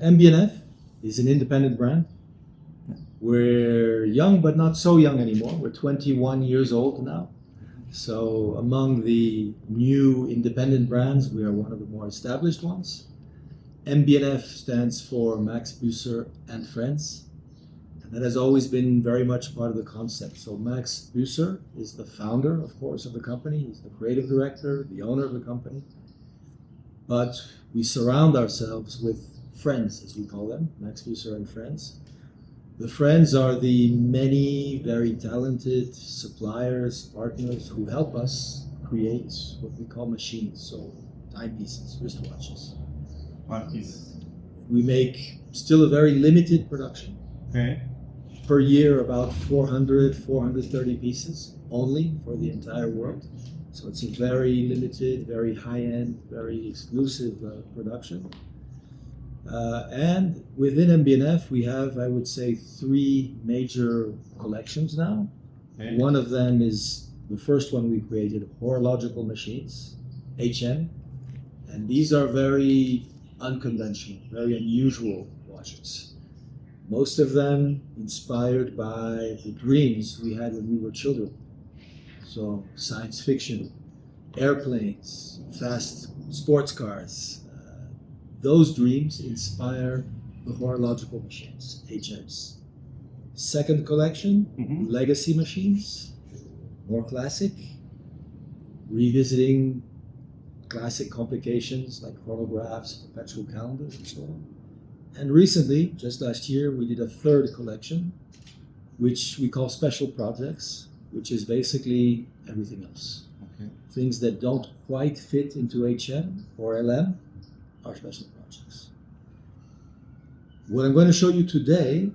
MB&F is an independent brand. We're young, but not so young anymore. We're 21 years old now. So among the new independent brands, we are one of the more established ones. MB&F stands for Max Büsser and Friends. And that has always been very much part of the concept. So Max Büsser is the founder, of course, of the company. He's the creative director, the owner of the company. But we surround ourselves with friends, as we call them, Max Büsser and Friends. The friends are the many very talented suppliers, partners who help us create what we call machines, so timepieces, wristwatches. We make still a very limited production. Okay. Per year, about 400, 430 pieces only for the entire world. So it's a very limited, very high-end, very exclusive production. And within MB&F, we have, I would say, 3 major collections now. Okay. One of them is the first one we created, Horological Machines, HM. And these are very unconventional, very unusual watches. Most of them inspired by the dreams we had when we were children. So science fiction, airplanes, fast sports cars. Those dreams inspire the horological machines, HMs. Second collection, legacy machines, more classic, revisiting classic complications like chronographs, perpetual calendars, and so on. And recently, just last year, we did a third collection, which we call special projects, which is basically everything else. Okay. Things that don't quite fit into HM or LM are special projects. What I'm going to show you today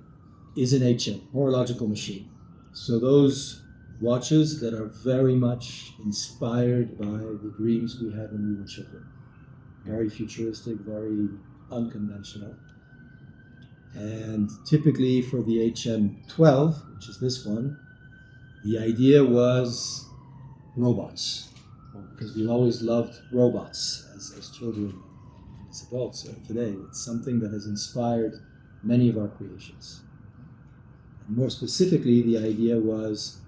is an HM, horological machine. So those watches that are very much inspired by the dreams we had when we were children. Very futuristic, very unconventional. And typically for the HM12, which is this one, the idea was robots. Because we've always loved robots as children, as adults today. It's something that has inspired many of our creations. And more specifically, the idea was,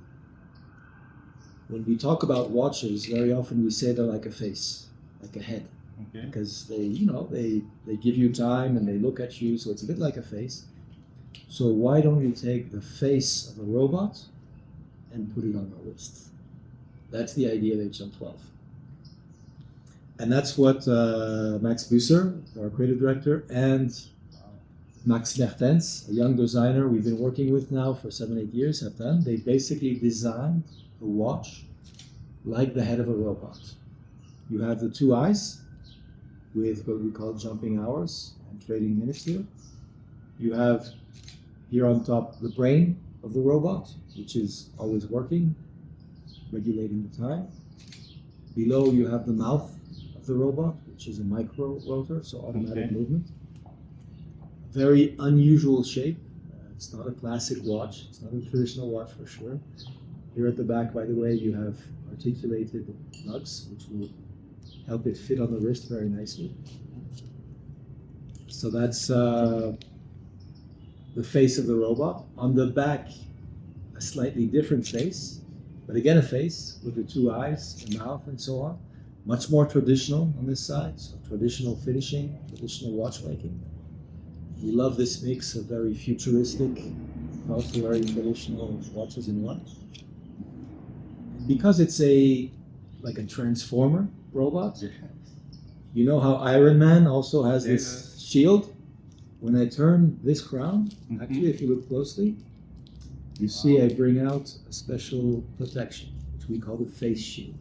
when we talk about watches, very often we say they're like a face, like a head. Okay. Because they give you time and they look at you, so it's a bit like a face. So why don't you take the face of a robot and put it on your wrist? That's the idea of HM12. And that's what Max Büsser, our creative director, and Max Mertens, a young designer we've been working with now for 7-8 years, have done. They basically designed a watch like the head of a robot. You have the 2 eyes with what we call jumping hours and trading minutes here. You have here on top the brain of the robot, which is always working, regulating the time. Below you have the mouth of the robot, which is a micro rotor, so automatic movement. Very unusual shape. It's not a classic watch. It's not a traditional watch for sure. Here at the back, by the way, you have articulated lugs, which will help it fit on the wrist very nicely. So that's the face of the robot. On the back, a slightly different face, but again a face with the 2 eyes, the mouth, and so on. Much more traditional on this side, so traditional finishing, traditional watchmaking. We love this mix of very futuristic, also very traditional watches in one. Because it's like a transformer robot. You know how Iron Man also has this shield? When I turn this crown, actually if you look closely, you see I bring out a special protection, which we call the face shield.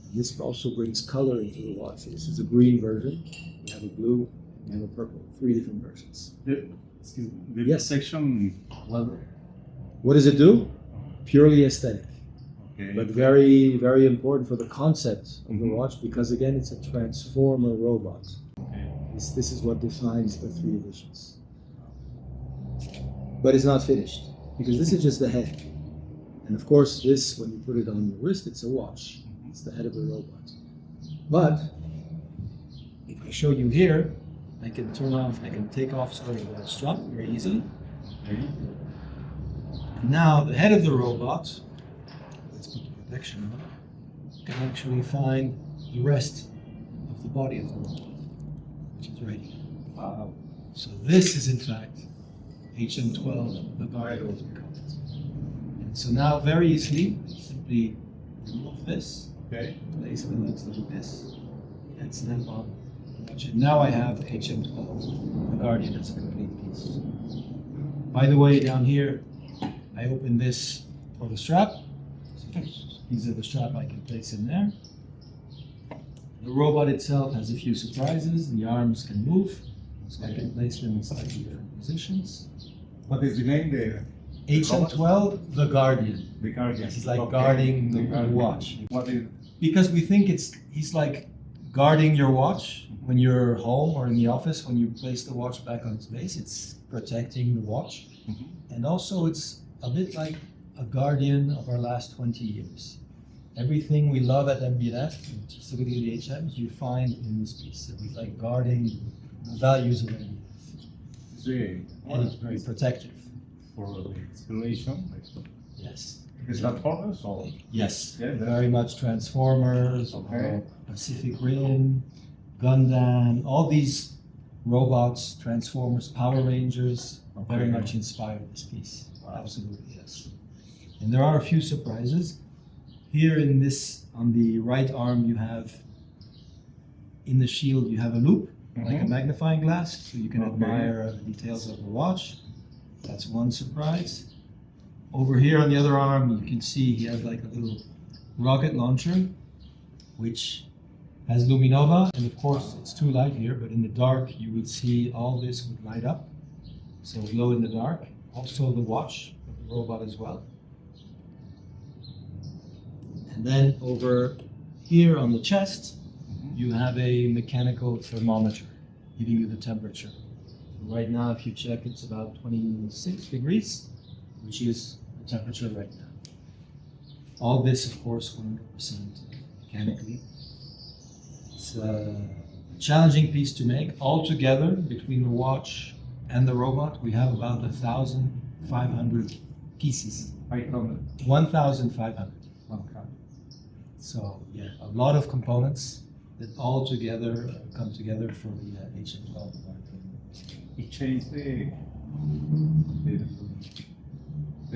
And this also brings color into the watch. So this is a green version, we have a blue, we have a purple, 3 different versions. Excuse me, the Yes. section, What does it do? Purely aesthetic. okay. But very, very important for the concept of the watch, because again, it's a transformer robot. Okay. This is what defines the 3 editions. But it's not finished, because this is just the head. And of course, this, when you put it on your wrist, it's a watch. It's the head of the robot. But if I show you here, I can take off the strap very easily. And now the head of the robot, let's put the protection on, can actually find the rest of the body of the robot, which is right here. Wow. So this is in fact HM12, the guardian as we call it. And so now very easily, simply remove this, place the legs like this, and snap on the watch. And now I have HM12, the guardian as a complete piece. By the way, down here, I open this for the strap. So these are the strap I can place in there. The robot itself has a few surprises. The arms can move, so I can place them in slightly different positions. What is the name there? HM12, the guardian. The guardian. He's like guarding the watch. What is? Because we think he's like guarding your watch when you're home or in the office. When you place the watch back on its base, it's protecting the watch. And also it's a bit like a guardian of our last 20 years. Everything we love at MB&F, specifically the HMs, you find in this piece. So it's like guarding the values of MB&F. And it's very protective. For the inspiration? Yes. Is that Transformers or? Yes, Yeah, very much Transformers, Pacific Rim, Gundam, all these robots, Transformers, Power Rangers, are very much inspired this piece. Wow. Absolutely, yes. And there are a few surprises. Here in this, on the right arm, you have, in the shield, you have a loop, like a magnifying glass, so you can admire the details of the watch. That's one surprise. Over here on the other arm, you can see he has like a little rocket launcher, which has luminova, and of course it's too light here, but in the dark you would see all this would light up. So glow in the dark. Also the watch of the robot as well. And then over here on the chest, you have a mechanical thermometer giving you the temperature. So right now, if you check, it's about 26 degrees, which is the temperature right now. All this, of course, 100% mechanically. It's a challenging piece to make. Altogether, between the watch and the robot, we have about 1,500 pieces. 1,500. So, yeah, a lot of components that all together come together for the HM12. It changed the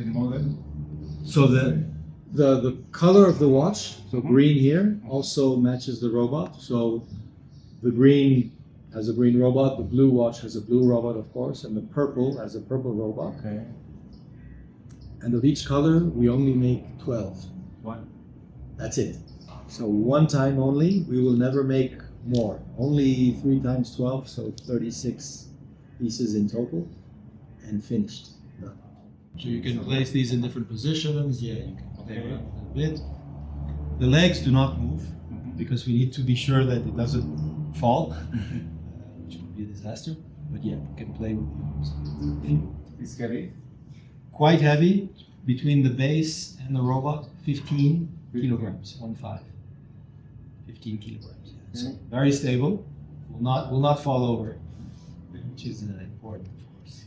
model. So the color of the watch, so green here, also matches the robot. So the green has a green robot, the blue watch has a blue robot, of course, and the purple has a purple robot. Okay. And of each color, we only make 12. One. That's it. So one time only, we will never make more. Only 3 times 12, so 36 pieces in total, and finished. Done. So you can place these in different positions. Yeah, you can play around a little bit. The legs do not move because we need to be sure that it doesn't fall, which would be a disaster. But yeah, you can play with the arms. It's heavy. Quite heavy. Between the base and the robot, 15 kilograms, 1.5. 15 kilograms. Yeah. So very stable. Will not fall over, which is important, of course.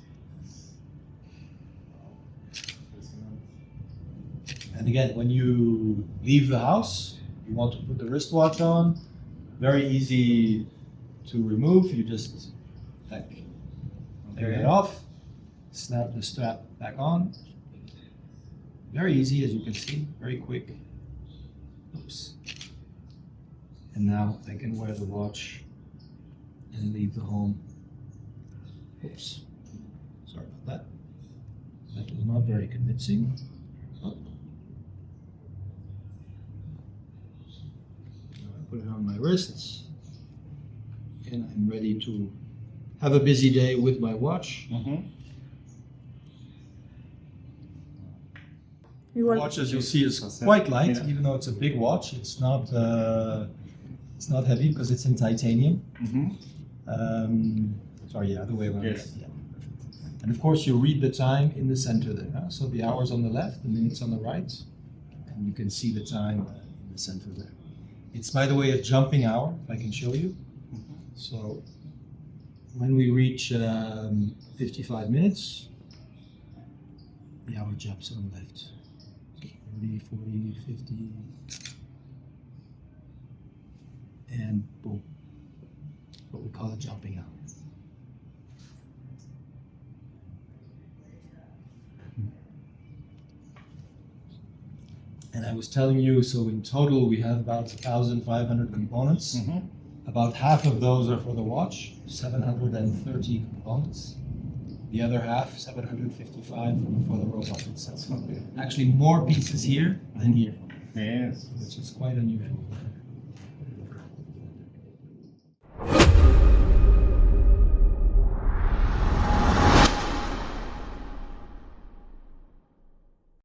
And again, when you leave the house, you want to put the wristwatch on. Very easy to remove. You just take it off, snap the strap back on. Very easy, as you can see, very quick. Oops. And now I can wear the watch and leave the home. Oops. Sorry about that. That was not very convincing. Oh. Now I put it on my wrists, and I'm ready to have a busy day with my watch. The watch, as you'll see, is quite light, even though it's a big watch. It's not heavy because it's in titanium. Sorry, yeah, the way around. Yes. Yeah, perfect. And of course, you read the time in the center there. Huh? So the hours on the left, the minutes on the right, and you can see the time in the center there. It's, by the way, a jumping hour, if I can show you. So when we reach 55 minutes, the hour jumps on the left. So 30, 40, 50, and boom. What we call a jumping hour. And I was telling you, so in total we have about 1,500 components. About half of those are for the watch, 730 components. The other half, 755, for the robot itself. Actually, more pieces here than here, Yes. which is quite unusual.